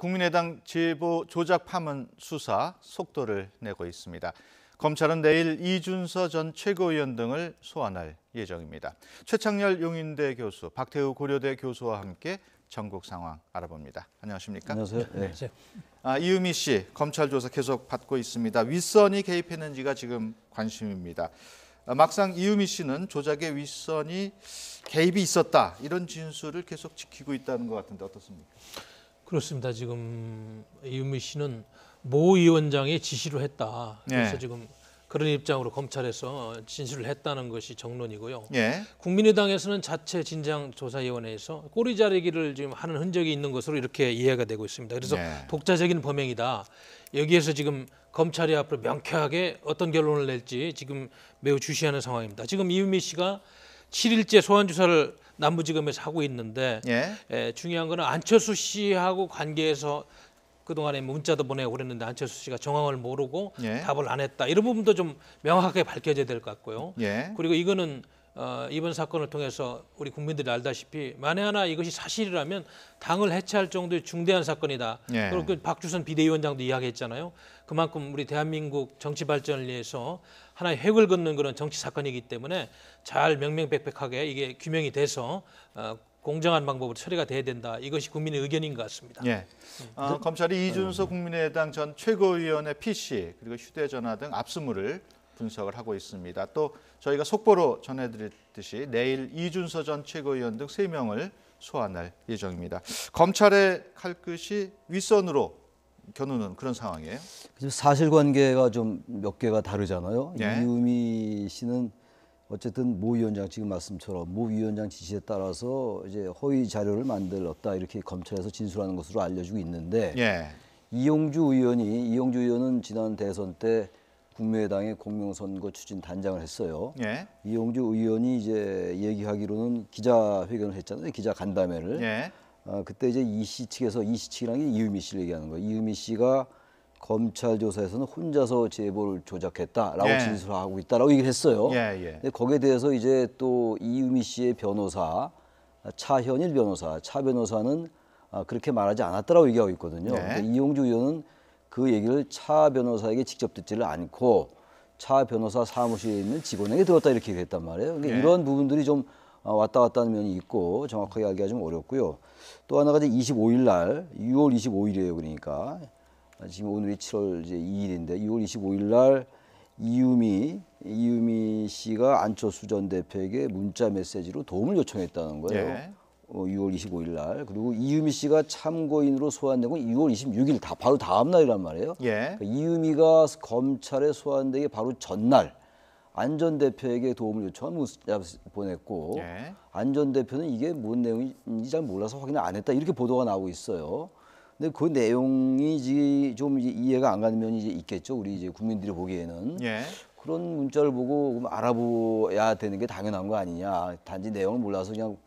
국민의당 제보 조작 파문 수사 속도를 내고 있습니다. 검찰은 내일 이준서 전 최고위원 등을 소환할 예정입니다. 최창렬 용인대 교수, 박태우 고려대 교수와 함께 전국 상황 알아봅니다. 안녕하십니까? 안녕하세요. 네. 이유미 씨, 검찰 조사 계속 받고 있습니다. 윗선이 개입했는지가 지금 관심입니다. 막상 이유미 씨는 조작에 윗선이 개입이 있었다, 이런 진술을 계속 지키고 있다는 것 같은데 어떻습니까? 그렇습니다. 지금 이유미 씨는 모 위원장의 지시로 했다. 그래서 지금 그런 입장으로 검찰에서 진술을 했다는 것이 정론이고요. 국민의당에서는 자체 진상조사위원회에서 꼬리 자르기를 지금 하는 흔적이 있는 것으로 이렇게 이해가 되고 있습니다. 그래서 독자적인 범행이다. 여기에서 지금 검찰이 앞으로 명쾌하게 어떤 결론을 낼지 지금 매우 주시하는 상황입니다. 지금 이유미 씨가 7일째 소환 조사를 남부지검에서 하고 있는데 중요한 거는 안철수 씨하고 관계해서 그동안에 문자도 보내고 그랬는데 안철수 씨가 정황을 모르고 답을 안 했다. 이런 부분도 좀 명확하게 밝혀져야 될 것 같고요. 그리고 이거는 이번 사건을 통해서 우리 국민들이 알다시피 만에 하나 이것이 사실이라면 당을 해체할 정도의 중대한 사건이다. 그리고 그 박주선 비대위원장도 이야기했잖아요. 그만큼 우리 대한민국 정치 발전을 위해서 하나의 획을 긋는 그런 정치 사건이기 때문에 잘 명명백백하게 이게 규명이 돼서 공정한 방법으로 처리가 돼야 된다. 이것이 국민의 의견인 것 같습니다. 검찰이 이준서 국민의당 전 최고위원의 PC 그리고 휴대전화 등 압수물을 분석을 하고 있습니다. 또 저희가 속보로 전해드렸듯이 내일 이준서 전 최고위원 등 3명을 소환할 예정입니다. 검찰의 칼끝이 윗선으로 겨누는 그런 상황이에요. 사실관계가 좀 몇 개가 다르잖아요. 이유미 씨는 어쨌든 모 위원장 지금 말씀처럼 모 위원장 지시에 따라서 이제 허위 자료를 만들었다 이렇게 검찰에서 진술하는 것으로 알려지고 있는데 이용주 의원은 지난 대선 때 국민의당의 공명선거 추진 단장을 했어요. 이용주 의원이 이제 얘기하기로는 기자회견을 했잖아요. 기자 간담회를. 그때 이제 이 씨 측이라는 게 이유미 씨를 얘기하는 거예요. 이유미 씨가 검찰 조사에서는 혼자서 제보를 조작했다라고 진술하고 있다라고 얘기를 했어요. 근데 거기에 대해서 이제 또 이유미 씨의 변호사 차현일 변호사, 차 변호사는 그렇게 말하지 않았다라고 얘기하고 있거든요. 이용주 의원은 그 얘기를 차 변호사에게 직접 듣지를 않고 차 변호사 사무실에 있는 직원에게 들었다 이렇게 얘기했단 말이에요. 그러니까 이런 부분들이 좀 왔다 갔다 하는 면이 있고 정확하게 알기가 좀 어렵고요. 또 하나가 이제 25일 날, 6월 25일이에요. 그러니까 지금 오늘이 7월 이제 2일인데 6월 25일 날 이유미 씨가 안철수 전 대표에게 문자 메시지로 도움을 요청했다는 거예요. 6월 25일 날. 그리고 이유미 씨가 참고인으로 소환된 건 6월 26일 바로 다음 날이란 말이에요. 그러니까 이유미가 검찰에 소환되기 바로 전날 안 전 대표에게 도움을 요청한 문자 보냈고 안 전 대표는 이게 뭔 내용인지 잘 몰라서 확인을 안 했다 이렇게 보도가 나오고 있어요. 근데 그 내용이 좀 이해가 안 가는 면이 이제 있겠죠. 우리 이제 국민들이 보기에는 그런 문자를 보고 알아봐야 되는 게 당연한 거 아니냐. 단지 내용을 몰라서 그냥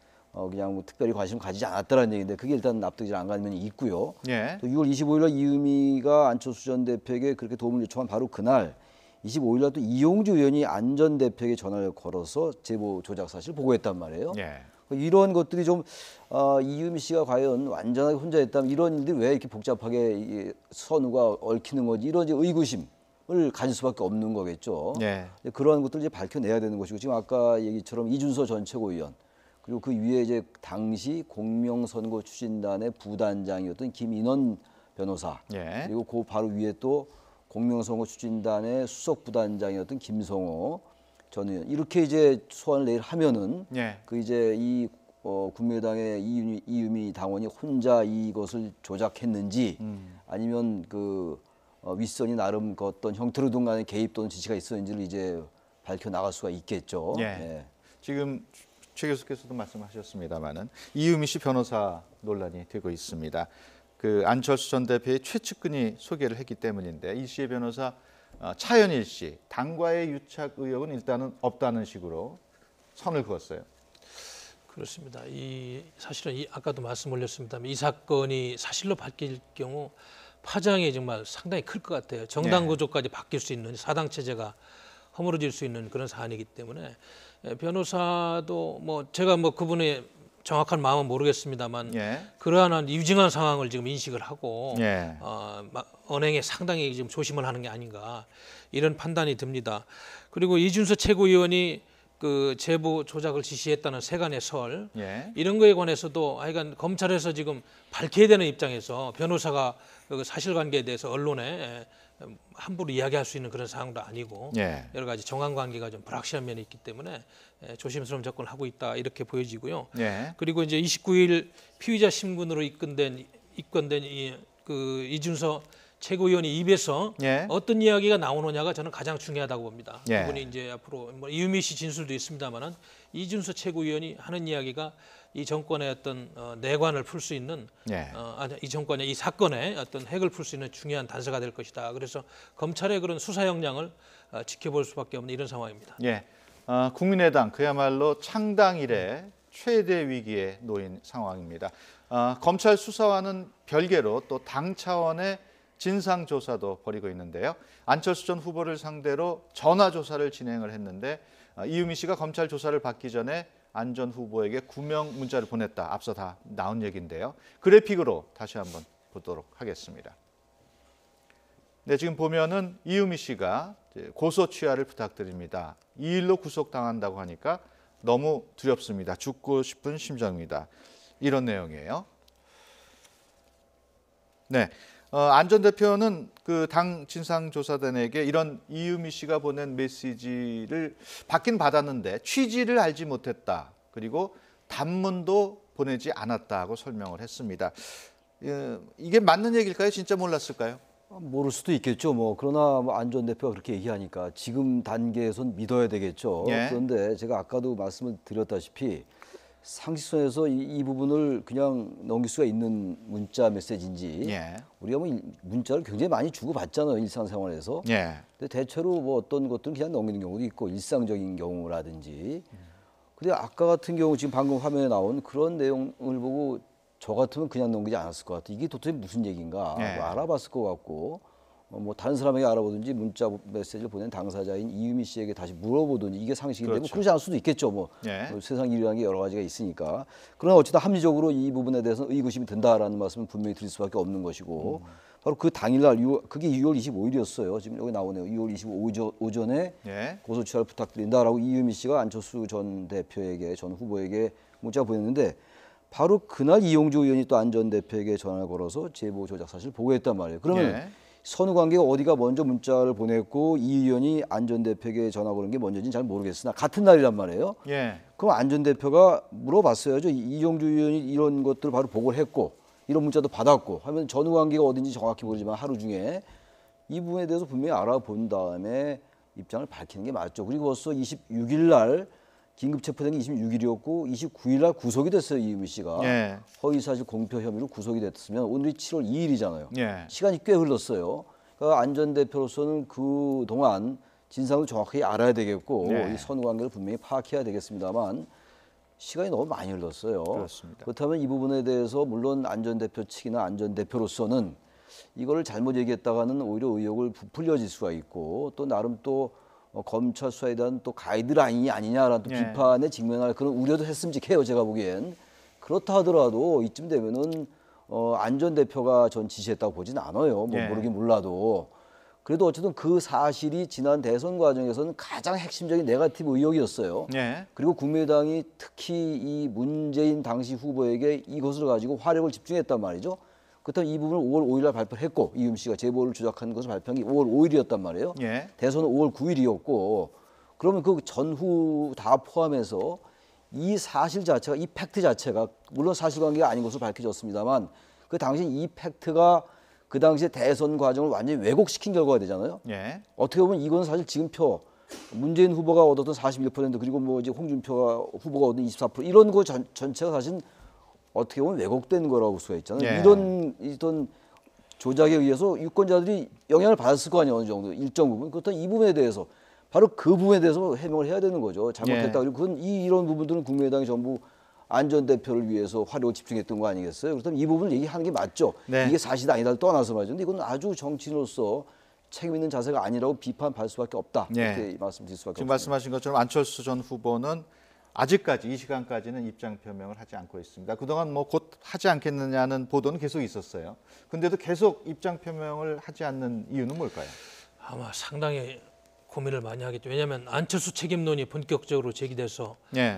뭐 특별히 관심 가지지 않았다라는 얘기인데 그게 일단 납득이 안 가는 면이 있고요. 또 6월 25일 날 이유미가 안철수 전 대표에게 그렇게 도움을 요청한 바로 그날 25일 날 또 이용주 의원이 안 전 대표에게 전화를 걸어서 제보 조작 사실을 보고했단 말이에요. 이런 것들이 좀 이유미 씨가 과연 완전하게 혼자 했다면 이런 일들이 왜 이렇게 복잡하게 선우가 얽히는 건지 이런 의구심을 가질 수밖에 없는 거겠죠. 그러한 것들을 이제 밝혀내야 되는 것이고 지금 아까 얘기처럼 이준서 전 최고위원 그리고 그 위에 이제 당시 공명선거 추진단의 부단장이었던 김인원 변호사 그리고 그 바로 위에 또 공명선거 추진단의 수석 부단장이었던 김성호 전 의원 이렇게 이제 소환을 내일 하면은 그 이제 이 국민의당의 이유미 당원이 혼자 이것을 조작했는지 아니면 그 윗선이 나름 그 어떤 형태로든 간에 개입 또는 지시가 있었는지를 이제 밝혀 나갈 수가 있겠죠. 지금 최 교수께서도 말씀하셨습니다마는 이유미 씨 변호사 논란이 되고 있습니다. 그 안철수 전 대표의 최측근이 소개를 했기 때문인데 이 씨의 변호사 차현일 씨 당과의 유착 의혹은 일단은 없다는 식으로 선을 그었어요. 그렇습니다. 사실은 아까도 말씀 올렸습니다만 이 사건이 사실로 밝힐 경우 파장이 정말 상당히 클 것 같아요. 정당 구조까지 바뀔 수 있는 사당 체제가 허물어질 수 있는 그런 사안이기 때문에 변호사도 제가 그분의 정확한 마음은 모르겠습니다만 예. 그러한 위중한 상황을 지금 인식을 하고 예. 언행에 상당히 지금 조심을 하는 게 아닌가 이런 판단이 듭니다. 그리고 이준서 최고위원이 그 제보 조작을 지시했다는 세간의 설 예. 이런 거에 관해서도 하여간 검찰에서 지금 밝혀야 되는 입장에서 변호사가 그 사실관계에 대해서 언론에 함부로 이야기할 수 있는 그런 상황도 아니고 예. 여러 가지 정황관계가 좀 불확실한 면이 있기 때문에 조심스러운 접근을 하고 있다 이렇게 보여지고요. 예. 그리고 이제 29일 피의자 신분으로 입건된 그 이준서 최고위원이 입에서 예. 어떤 이야기가 나오느냐가 저는 가장 중요하다고 봅니다. 예. 그분이 이제 앞으로 뭐 이유미 씨 진술도 있습니다만은 이준서 최고위원이 하는 이야기가 이 정권의 어떤 내관을 풀 수 있는 예. 이 정권의 이 사건의 어떤 핵을 풀 수 있는 중요한 단서가 될 것이다. 그래서 검찰의 그런 수사 역량을 지켜볼 수밖에 없는 이런 상황입니다. 예. 국민의당 그야말로 창당 이래 최대 위기에 놓인 상황입니다. 검찰 수사와는 별개로 또 당 차원의 진상 조사도 벌이고 있는데요. 안철수 전 후보를 상대로 전화 조사를 진행을 했는데 이유미 씨가 검찰 조사를 받기 전에 안 전 후보에게 구명 문자를 보냈다. 앞서 다 나온 얘기인데요. 그래픽으로 다시 한번 보도록 하겠습니다. 네, 지금 보면은 이유미 씨가 고소 취하를 부탁드립니다. 이 일로 구속당한다고 하니까 너무 두렵습니다. 죽고 싶은 심정입니다. 이런 내용이에요. 네. 안 전 대표는 그 당 진상조사단에게 이런 이유미 씨가 보낸 메시지를 받긴 받았는데 취지를 알지 못했다. 그리고 단문도 보내지 않았다고 설명을 했습니다. 이게 맞는 얘기일까요? 진짜 몰랐을까요? 모를 수도 있겠죠. 그러나 안 전 대표가 그렇게 얘기하니까 지금 단계에선 믿어야 되겠죠. 예. 그런데 제가 아까도 말씀을 드렸다시피 상식선에서 이 부분을 그냥 넘길 수가 있는 문자 메시지인지 예. 우리가 문자를 굉장히 많이 주고받잖아요, 일상생활에서. 예. 근데 대체로 어떤 것들은 그냥 넘기는 경우도 있고 일상적인 경우라든지. 근데 아까 같은 경우 지금 방금 화면에 나온 그런 내용을 보고 저 같으면 그냥 넘기지 않았을 것 같아요. 이게 도대체 무슨 얘기인가 예. 알아봤을 것 같고 다른 사람에게 알아보든지 문자 메시지를 보낸 당사자인 이유미 씨에게 다시 물어보든지 이게 상식인데 그렇죠. 그러지 않을 수도 있겠죠. 예. 세상 일이라는 게 여러 가지가 있으니까. 그러나 어쨌든 합리적으로 이 부분에 대해서는 의구심이 든다라는 말씀을 분명히 드릴 수밖에 없는 것이고 바로 그 당일날 그게 6월 25일이었어요. 지금 여기 나오네요. 6월 25일 오전에 예. 고소 취하를 부탁드린다라고 이유미 씨가 안철수 전 후보에게 문자 보냈는데 바로 그날 이용주 의원이 또 안 전 대표에게 전화를 걸어서 제보 조작 사실을 보고했단 말이에요. 그러면 예. 선후 관계가 어디가 먼저 문자를 보냈고 이 의원이 안 전 대표에게 전화 거는 게 먼저인지는 잘 모르겠으나 같은 날이란 말이에요. 예. 그럼 안 전 대표가 물어봤어야죠. 이용주 의원이 이런 것들을 바로 보고를 했고 이런 문자도 받았고 하면 전후 관계가 어딘지 정확히 모르지만 하루 중에 이 부분에 대해서 분명히 알아본 다음에 입장을 밝히는 게 맞죠. 그리고 벌써 26일 날 긴급 체포된 게 26일이었고 29일 날 구속이 됐어요. 이유미 씨가. 예. 허위사실 공표 혐의로 구속이 됐으면 오늘이 7월 2일이잖아요. 예. 시간이 꽤 흘렀어요. 그러니까 안 전 대표로서는 그동안 진상을 정확히 알아야 되겠고 네. 이 선후관계를 분명히 파악해야 되겠습니다만 시간이 너무 많이 흘렀어요. 그렇습니다. 그렇다면 이 부분에 대해서 물론 안 전 대표 측이나 안 전 대표로서는 이거를 잘못 얘기했다가는 오히려 의혹을 부풀려질 수가 있고 또 나름 또 검찰 수사에 대한 또 가이드라인이 아니냐라는 또 예. 비판에 직면할 그런 우려도 했음직해요. 제가 보기엔. 그렇다 하더라도 이쯤 되면은 안 전 대표가 전 지시했다고 보진 않아요. 예. 모르긴 몰라도. 그래도 어쨌든 그 사실이 지난 대선 과정에서는 가장 핵심적인 네거티브 의혹이었어요. 예. 그리고 국민의당이 특히 이 문재인 당시 후보에게 이것을 가지고 화력을 집중했단 말이죠. 그렇다면 이 부분을 5월 5일 날 발표를 했고 이유미 씨가 제보를 조작한 것을 발표한 게 5월 5일이었단 말이에요. 예. 대선은 5월 9일이었고 그러면 그 전후 다 포함해서 이 사실 자체가 이 팩트 자체가 물론 사실관계가 아닌 것으로 밝혀졌습니다만 그 당시 이 팩트가 그 당시에 대선 과정을 완전히 왜곡시킨 결과가 되잖아요. 예. 어떻게 보면 이건 사실 지금 문재인 후보가 얻었던 41% 그리고 이제 홍준표 후보가 얻은 24% 이런 거 전체가 사실 어떻게 보면 왜곡된 거라고 볼 수가 있잖아요. 예. 이런 조작에 의해서 유권자들이 영향을 받았을 거 아니에요. 어느 정도 일정 부분. 그렇다면 이 부분에 대해서 바로 그 부분에 대해서 해명을 해야 되는 거죠. 잘못했다. 예. 그리고 그건 이런 부분들은 국민의당이 전부 안 전 대표를 위해서 화력을 집중했던 거 아니겠어요? 그렇다면 이 부분을 얘기하는 게 맞죠. 네. 이게 사실이 아니다를 떠나서 말이죠. 근데 이건 아주 정치인으로서 책임 있는 자세가 아니라고 비판받을 수밖에 없다. 예. 이렇게 말씀드릴 수밖에 지금 없습니다. 말씀하신 것처럼 안철수 전 후보는 아직까지 이 시간까지는 입장 표명을 하지 않고 있습니다. 그동안 뭐 곧 하지 않겠느냐는 보도는 계속 있었어요. 근데도 계속 입장 표명을 하지 않는 이유는 뭘까요? 아마 상당히 고민을 많이 하겠죠. 왜냐하면 안철수 책임론이 본격적으로 제기돼서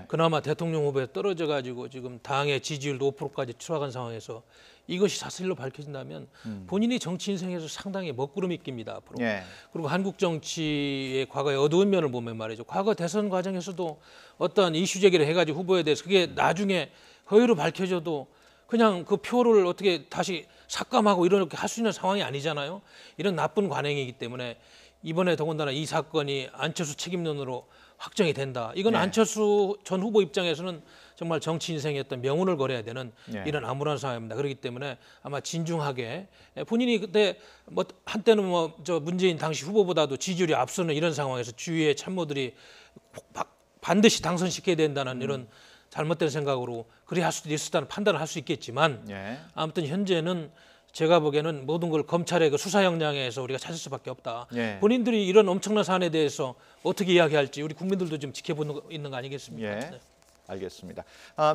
그나마 대통령 후보에 떨어져 가지고 지금 당의 지지율도 5%까지 추락한 상황에서 이것이 사실로 밝혀진다면 본인이 정치 인생에서 상당히 먹구름이 낍니다. 앞으로. 그리고 한국 정치의 과거의 어두운 면을 보면 말이죠. 과거 대선 과정에서도 어떠한 이슈 제기를 해가지고 후보에 대해서 그게 나중에 허위로 밝혀져도 그냥 그 표를 어떻게 다시 삭감하고 이렇게 할 수 있는 상황이 아니잖아요. 이런 나쁜 관행이기 때문에 이번에 더군다나 이 사건이 안철수 책임론으로 확정이 된다. 이건 안철수 전 후보 입장에서는 정말 정치 인생의 어떤 명운을 걸어야 되는 이런 암울한 상황입니다. 그렇기 때문에 아마 진중하게 본인이 그때 뭐 한때는 뭐 저 문재인 당시 후보보다도 지지율이 앞서는 이런 상황에서 주위의 참모들이 반드시 당선시켜야 된다는 이런 잘못된 생각으로 그래야 할 수도 있었다는 판단을 할 수 있겠지만 아무튼 현재는 제가 보기에는 모든 걸 검찰의 그 수사 역량에서 우리가 찾을 수밖에 없다. 본인들이 이런 엄청난 사안에 대해서 어떻게 이야기할지 우리 국민들도 좀 지켜보는 있는 거 아니겠습니까? 네. 알겠습니다.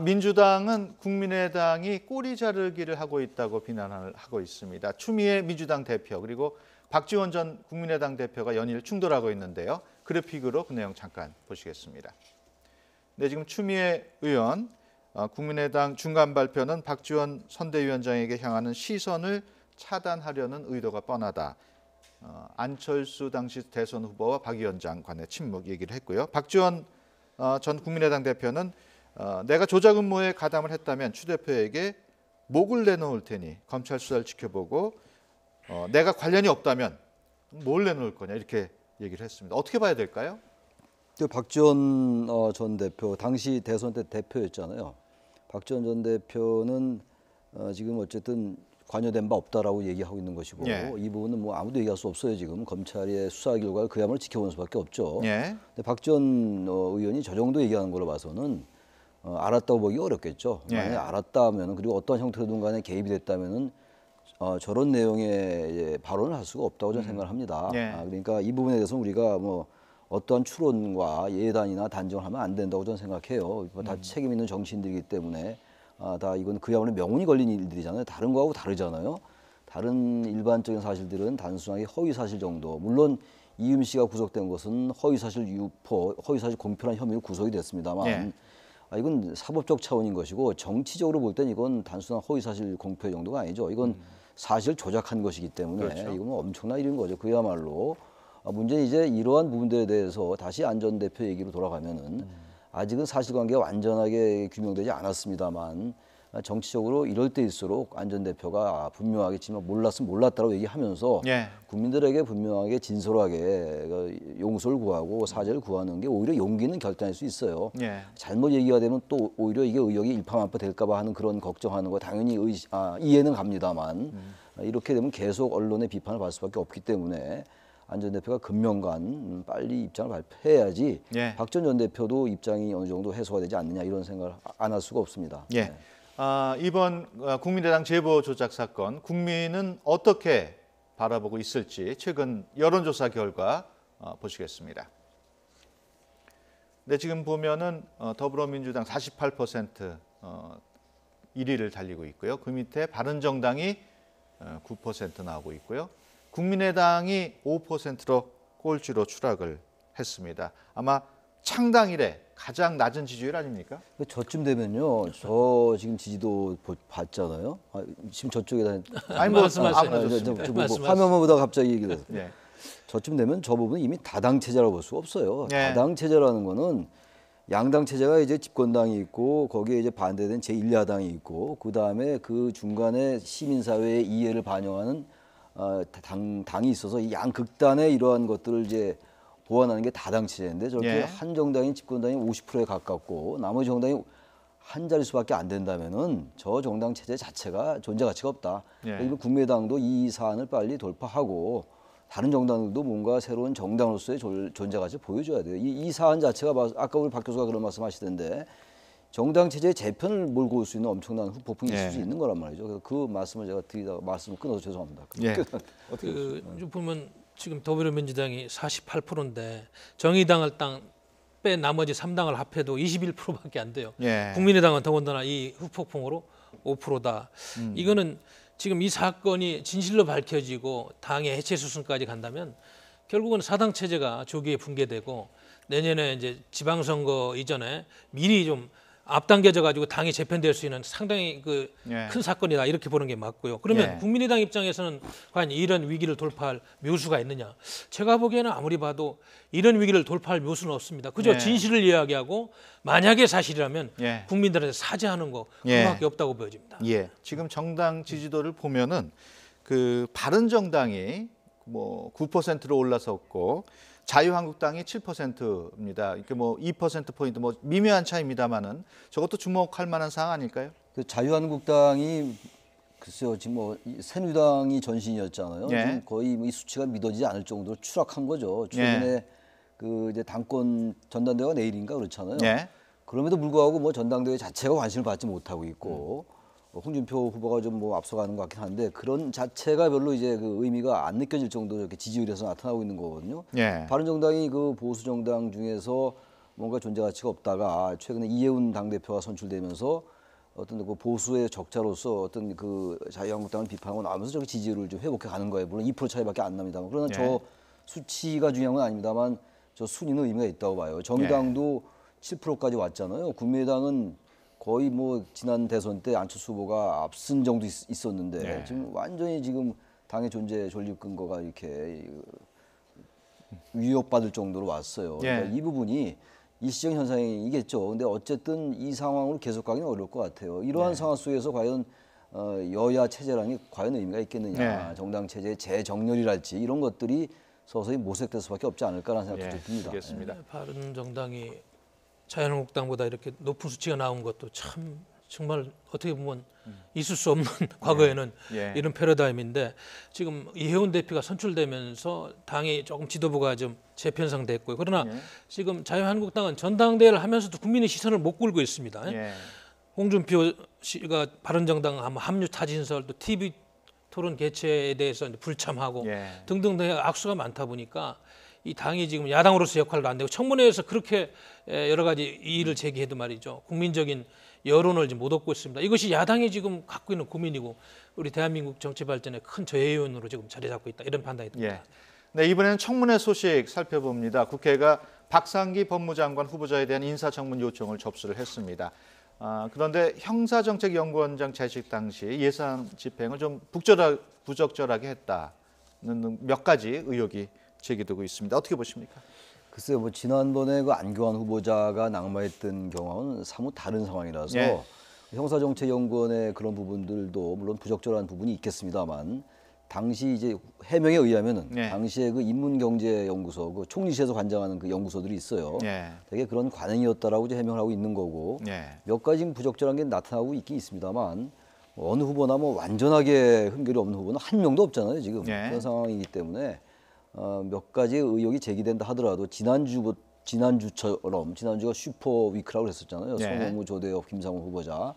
민주당은 국민의당이 꼬리 자르기를 하고 있다고 비난을 하고 있습니다. 추미애 민주당 대표 그리고 박지원 전 국민의당 대표가 연일 충돌하고 있는데요. 그래픽으로 그 내용 잠깐 보시겠습니다. 네, 지금 추미애 의원 국민의당 중간 발표는 박지원 선대위원장에게 향하는 시선을 차단하려는 의도가 뻔하다. 안철수 당시 대선 후보와 박 위원장 간의 친목 얘기를 했고요. 박지원 전 국민의당 대표는 내가 조작 음모에 가담을 했다면 추 대표에게 목을 내놓을 테니 검찰 수사를 지켜보고 내가 관련이 없다면 뭘 내놓을 거냐 이렇게 얘기를 했습니다. 어떻게 봐야 될까요? 박지원 전 대표 당시 대선 때 대표였잖아요. 박지원 전 대표는 지금 어쨌든 관여된 바 없다라고 얘기하고 있는 것이고 이 부분은 뭐 아무도 얘기할 수 없어요. 지금 검찰의 수사 결과를 그야말로 지켜보는 수밖에 없죠. 근데 박지원 의원이 저 정도 얘기하는 걸로 봐서는 알았다고 보기 어렵겠죠. 만약에 알았다면은 그리고 어떤 형태로든 간에 개입이 됐다면은 저런 내용의 발언을 할 수가 없다고 저는 생각을 합니다. 그러니까 이 부분에 대해서 우리가 뭐 어떠한 추론과 예단이나 단정을 하면 안 된다고 저는 생각해요. 다 책임 있는 정치인들이기 때문에 다 이건 그야말로 명운이 걸린 일들이잖아요. 다른 거하고 다르잖아요. 다른 일반적인 사실들은 단순하게 허위 사실 정도. 물론 이유미 씨가 구속된 것은 허위 사실 유포, 허위 사실 공표란 혐의로 구속이 됐습니다만 이건 사법적 차원인 것이고 정치적으로 볼 땐 이건 단순한 허위 사실 공표 정도가 아니죠. 이건 사실 조작한 것이기 때문에 이건 뭐 엄청난 일인 거죠. 그야말로. 문제는 이제 이러한 부분들에 대해서 다시 안 전 대표 얘기로 돌아가면은 아직은 사실관계가 완전하게 규명되지 않았습니다만 정치적으로 이럴 때일수록 안 전 대표가 분명하겠지만 몰랐으면 몰랐다고 얘기하면서 국민들에게 분명하게 진솔하게 용서를 구하고 사죄를 구하는 게 오히려 용기 있는 결단일 수 있어요. 잘못 얘기가 되면 또 오히려 이게 의혹이 일파만파 될까 봐 하는 그런 걱정하는 거 당연히 이해는 갑니다만 이렇게 되면 계속 언론의 비판을 받을 수밖에 없기 때문에 안 전 대표가 금명간 빨리 입장을 발표해야지 박 전 대표도 입장이 어느 정도 해소가 되지 않느냐 이런 생각을 안 할 수가 없습니다. 이번 국민의당 제보 조작 사건 국민은 어떻게 바라보고 있을지 최근 여론조사 결과 보시겠습니다. 네, 지금 보면은 더불어민주당 48% 1위를 달리고 있고요. 그 밑에 바른정당이 9% 나오고 있고요. 국민의당이 5%로 꼴찌로 추락을 했습니다. 아마 창당 이래 가장 낮은 지지율 아닙니까? 저쯤 되면요, 저 지금 지지도 봤잖아요. 지금 저쪽에다 아니 뭐 화면만 보다가 갑자기 얘기를 해서 저쯤 되면 저 부분은 이미 다당 체제라고 볼 수가 없어요. 다당 체제라는 거는 양당 체제가 이제 집권당이 있고 거기에 이제 반대된 제1야당이 있고 그 다음에 그 중간에 시민사회의 이해를 반영하는 당이 있어서 이 양극단의 이러한 것들을 이제 보완하는 게 다당 체제인데 저렇게 한 정당이 집권당이 50%에 가깝고 나머지 정당이 한 자릿수밖에 안 된다면은 저 정당 체제 자체가 존재 가치가 없다. 그리고 국민의당도 이 사안을 빨리 돌파하고 다른 정당들도 뭔가 새로운 정당으로서의 존재 가치를 보여줘야 돼요. 이 사안 자체가 아까 우리 박 교수가 그런 말씀하시던데 정당 체제의 재편을 몰고 올 수 있는 엄청난 후폭풍이 있을 수 있는 거란 말이죠. 그래서 그 말씀을 제가 드리다가 말씀을 끊어서 죄송합니다. 보면 지금 더불어민주당이 48%인데 정의당을 딱 뺀 나머지 3당을 합해도 21%밖에 안 돼요. 예. 국민의당은 더군다나 이 후폭풍으로 5%다. 이거는 지금 이 사건이 진실로 밝혀지고 당의 해체 수순까지 간다면 결국은 사당 체제가 조기에 붕괴되고 내년에 이제 지방선거 이전에 미리 좀 앞당겨져 가지고 당이 재편될 수 있는 상당히 그 큰 사건이다 이렇게 보는 게 맞고요. 그러면 국민의당 입장에서는 과연 이런 위기를 돌파할 묘수가 있느냐? 제가 보기에는 아무리 봐도 이런 위기를 돌파할 묘수는 없습니다. 그저 진실을 이야기하고 만약에 사실이라면 국민들한테 사죄하는 거 그거밖에 없다고 보여집니다. 예. 지금 정당 지지도를 보면은 그 바른정당이 뭐 9%로 올라섰고 자유한국당이 7%입니다. 이렇게 뭐 2%포인트 뭐 미묘한 차이입니다만은 저것도 주목할 만한 사항 아닐까요? 그 자유한국당이 글쎄요 지금 뭐 새누리당이 전신이었잖아요. 지금 거의 이 수치가 믿어지지 않을 정도로 추락한 거죠. 최근에 그 이제 당권 전당대회가 내일인가 그렇잖아요. 그럼에도 불구하고 뭐 전당대회 자체가 관심을 받지 못하고 있고 홍준표 후보가 좀 뭐 앞서가는 것 같긴 한데 그런 자체가 별로 이제 그 의미가 안 느껴질 정도로 이렇게 지지율에서 나타나고 있는 거거든요. 바른정당이 그 보수 정당 중에서 뭔가 존재 가치가 없다가 최근에 이해운 당대표가 선출되면서 어떤 그 보수의 적자로서 어떤 그 자유한국당을 비판하고 나면서 저기 지지율을 좀 회복해 가는 거예요. 물론 2% 차이밖에 안 납니다만 그러나 저 수치가 중요한 건 아닙니다만 저 순위는 의미가 있다고 봐요. 정의당도 7%까지 왔잖아요. 국민의당은 거의 뭐 지난 대선 때 안철수 후보가 앞선 정도 있었는데 지금 완전히 지금 당의 존재 존립 근거가 이렇게 위협받을 정도로 왔어요. 그러니까 이 부분이 일시적 현상이겠죠. 근데 어쨌든 이 상황으로 계속 가기는 어려울 것 같아요. 이러한 상황 속에서 과연 여야 체제라는 게 과연 의미가 있겠느냐. 정당 체제의 재정렬이랄지 이런 것들이 서서히 모색될 수밖에 없지 않을까라는 생각도 듭니다. 알겠습니다. 바른정당이 자유한국당보다 이렇게 높은 수치가 나온 것도 참 정말 어떻게 보면 있을 수 없는 과거에는 이런 패러다임인데 지금 이해운 대표가 선출되면서 당이 조금 지도부가 좀 재편성됐고요. 그러나 지금 자유한국당은 전당대회를 하면서도 국민의 시선을 못 끌고 있습니다. 홍준표 씨가 바른정당 합류 타진설 또 TV 토론 개최에 대해서 불참하고 등등등 악수가 많다 보니까 이 당이 지금 야당으로서 역할도 안 되고 청문회에서 그렇게 여러 가지 이의를 제기해도 말이죠. 국민적인 여론을 지금 못 얻고 있습니다. 이것이 야당이 지금 갖고 있는 고민이고 우리 대한민국 정치 발전에 큰 저해 요인으로 지금 자리 잡고 있다. 이런 판단이 듭니다. 네, 이번에는 청문회 소식 살펴봅니다. 국회가 박상기 법무장관 후보자에 대한 인사청문 요청을 접수를 했습니다. 그런데 형사정책연구원장 재직 당시 예산 집행을 좀 부적절하게 했다는 몇 가지 의혹이 제기되고 있습니다. 어떻게 보십니까? 글쎄요, 뭐 지난번에 그 안교안 후보자가 낙마했던 경우는 사뭇 다른 상황이라서 형사정책연구원의 그런 부분들도 물론 부적절한 부분이 있겠습니다만 당시 이제 해명에 의하면은 당시에 그 인문경제연구소, 그 총리실에서 관장하는 그 연구소들이 있어요. 되게 그런 관행이었다라고 이제 해명을 하고 있는 거고 몇 가지 부적절한 게 나타나고 있긴 있습니다만 어느 후보나 뭐 완전하게 흠결이 없는 후보는 한 명도 없잖아요 지금 그런 상황이기 때문에. 몇 가지 의혹이 제기된다 하더라도 지난주처럼 지난주가 슈퍼 위크라고 했었잖아요. 송영무, 조대엽, 김상훈 후보자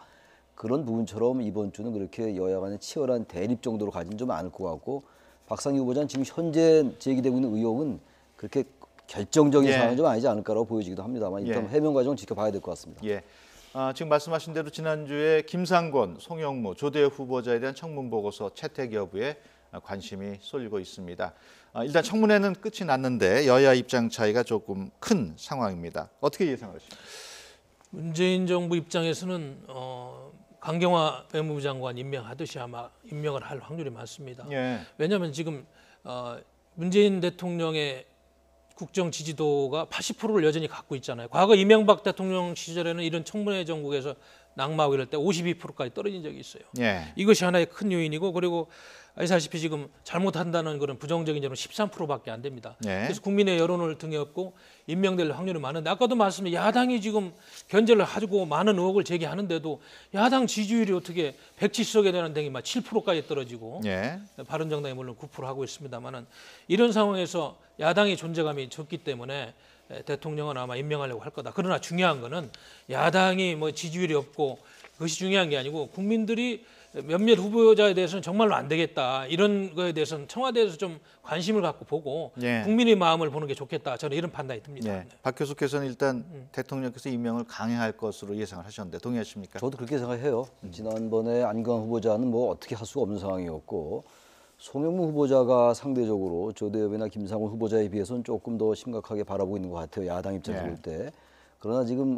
그런 부분처럼 이번 주는 그렇게 여야 간의 치열한 대립 정도로 가진 좀 않을 것 같고 박상기 후보자는 지금 현재 제기되고 있는 의혹은 그렇게 결정적인 상황은 좀 아니지 않을까라고 보여지기도 합니다만 일단 해명 과정을 지켜봐야 될 것 같습니다. 지금 말씀하신 대로 지난주에 김상곤, 송영무, 조대엽 후보자에 대한 청문 보고서 채택 여부에 관심이 쏠리고 있습니다. 일단 청문회는 끝이 났는데 여야 입장 차이가 조금 큰 상황입니다. 어떻게 예상하십니까? 문재인 정부 입장에서는 강경화 외무부 장관 임명하듯이 아마 임명을 할 확률이 많습니다. 왜냐하면 지금 문재인 대통령의 국정 지지도가 80%를 여전히 갖고 있잖아요. 과거 이명박 대통령 시절에는 이런 청문회 전국에서 낙마하고 이럴 때 52%까지 떨어진 적이 있어요. 이것이 하나의 큰 요인이고 그리고 아시다시피 지금 잘못한다는 그런 부정적인 여론 13%밖에 안 됩니다. 그래서 국민의 여론을 등에 업고 임명될 확률이 많은데 아까도 말씀드린 야당이 지금 견제를 하고 많은 의혹을 제기하는데도 야당 지지율이 어떻게 170석에 되는 등이 막 7%까지 떨어지고 바른정당이 물론 9% 하고 있습니다만은 이런 상황에서 야당의 존재감이 적기 때문에 대통령은 아마 임명하려고 할 거다. 그러나 중요한 거는 야당이 뭐 지지율이 없고 그것이 중요한 게 아니고 국민들이 몇몇 후보자에 대해서는 정말로 안 되겠다. 이런 거에 대해서는 청와대에서 좀 관심을 갖고 보고 예. 국민의 마음을 보는 게 좋겠다. 저는 이런 판단이 듭니다. 네. 박 교수께서는 일단 대통령께서 임명을 강행할 것으로 예상을 하셨는데 동의하십니까? 저도 그렇게 생각해요. 지난번에 안강 후보자는 뭐 어떻게 할 수가 없는 상황이었고 송영무 후보자가 상대적으로 조대엽이나 김상훈 후보자에 비해서는 조금 더 심각하게 바라보고 있는 것 같아요. 야당 입장에서 볼 때. 그러나 지금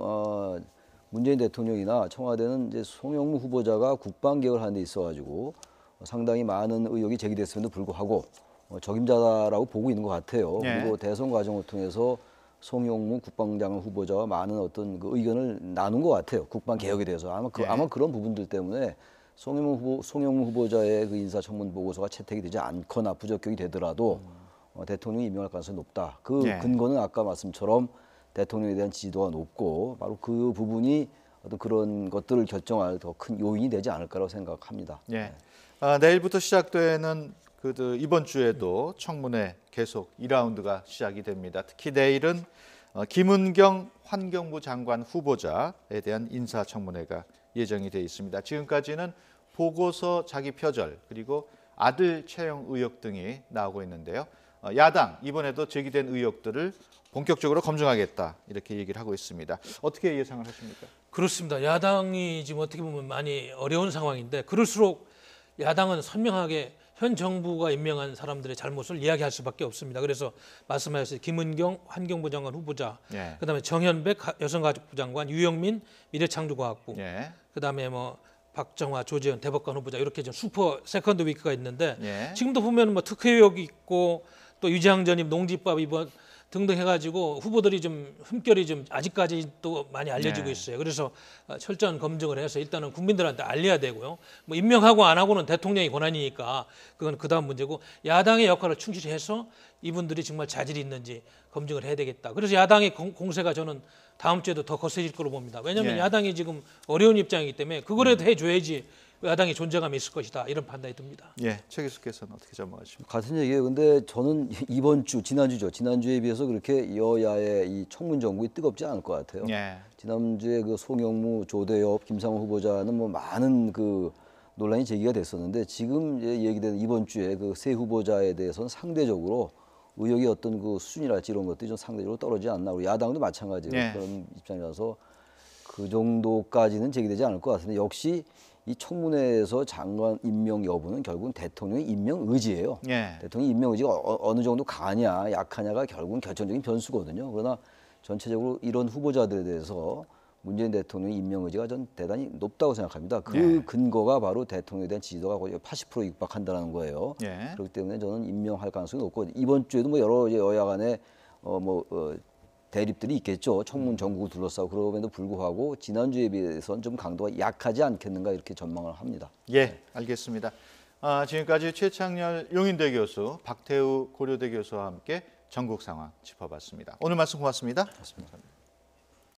문재인 대통령이나 청와대는 이제 송영무 후보자가 국방개혁을 하는 데 있어가지고 상당히 많은 의혹이 제기됐음에도 불구하고 적임자라고 보고 있는 것 같아요. 네. 그리고 대선 과정을 통해서 송영무 국방장관 후보자와 많은 어떤 그 의견을 나눈 것 같아요. 국방개혁에 대해서 아마 그런 부분들 때문에 송영무 후보자의 그 인사청문 보고서가 채택이 되지 않거나 부적격이 되더라도 대통령이 임명할 가능성이 높다. 그 근거는 아까 말씀처럼 대통령에 대한 지지도가 높고 바로 그 부분이 어떤 그런 것들을 결정할 더 큰 요인이 되지 않을까라고 생각합니다. 예. 내일부터 시작되는 이번 주에도 청문회 계속 2라운드가 시작이 됩니다. 특히 내일은 김은경 환경부 장관 후보자에 대한 인사청문회가 예정이 되어 있습니다. 지금까지는 보고서 자기 표절 그리고 아들 채용 의혹 등이 나오고 있는데요. 야당 이번에도 제기된 의혹들을 본격적으로 검증하겠다 이렇게 얘기를 하고 있습니다. 어떻게 예상을 하십니까? 그렇습니다. 야당이 지금 어떻게 보면 많이 어려운 상황인데 그럴수록 야당은 선명하게 현 정부가 임명한 사람들의 잘못을 이야기할 수밖에 없습니다. 그래서 말씀하셨듯이 김은경 환경부 장관 후보자, 예. 그다음에 정현백 여성가족부 장관, 유영민 미래창조과학부, 예. 그다음에 뭐 박정화, 조재현 대법관 후보자 이렇게 좀 슈퍼 세컨드 위크가 있는데 예. 지금도 보면 뭐 특혜 의혹이 있고 또 유재학 전임 농지법 위반 등등 해가지고 후보들이 좀 흠결이 좀 아직까지 또 많이 알려지고 네. 있어요. 그래서 철저한 검증을 해서 일단은 국민들한테 알려야 되고요. 뭐 임명하고 안 하고는 대통령의 권한이니까 그건 그다음 문제고 야당의 역할을 충실히 해서 이분들이 정말 자질이 있는지 검증을 해야 되겠다. 그래서 야당의 공세가 저는 다음 주에도 더 거세질 거로 봅니다. 왜냐하면 네. 야당이 지금 어려운 입장이기 때문에 그거라도 해줘야지 야당의 존재감이 있을 것이다. 이런 판단이 듭니다. 예, 최 교수께서는 어떻게 전망하십니까? 같은 얘기예요. 근데 저는 이번 주, 지난주에 비해서 그렇게 여야의 이 청문 정국이 뜨겁지 않을 것 같아요. 예. 지난주에 그 송영무, 조대엽, 김상훈 후보자는 뭐 많은 그 논란이 제기가 됐었는데 지금 이제 얘기되는 이번 주에 그 세 후보자에 대해서는 상대적으로 의혹의 어떤 그 수준이랄지 이런 것들이 좀 상대적으로 떨어지지 않나. 우리 야당도 마찬가지예요. 예. 그런 입장이라서 그 정도까지는 제기되지 않을 것 같은데 역시 이 청문회에서 장관 임명 여부는 결국은 대통령의 임명 의지예요. 예. 대통령 임명 의지가 어느 정도 강하냐 약하냐가 결국은 결정적인 변수거든요. 그러나 전체적으로 이런 후보자들에 대해서 문재인 대통령의 임명 의지가 전 대단히 높다고 생각합니다. 그 네. 근거가 바로 대통령에 대한 지지도가 거의 80% 육박한다는 거예요. 예. 그렇기 때문에 저는 임명할 가능성이 높고 이번 주에도 뭐 여러 여야 간에 대립들이 있겠죠. 청문 정국을 둘러싸고 그럼에도 불구하고 지난주에 비해서는 좀 강도가 약하지 않겠는가 이렇게 전망을 합니다. 예, 알겠습니다. 지금까지 최창렬 용인대 교수, 박태우 고려대 교수와 함께 전국 상황 짚어봤습니다. 오늘 말씀 고맙습니다. 맞습니다.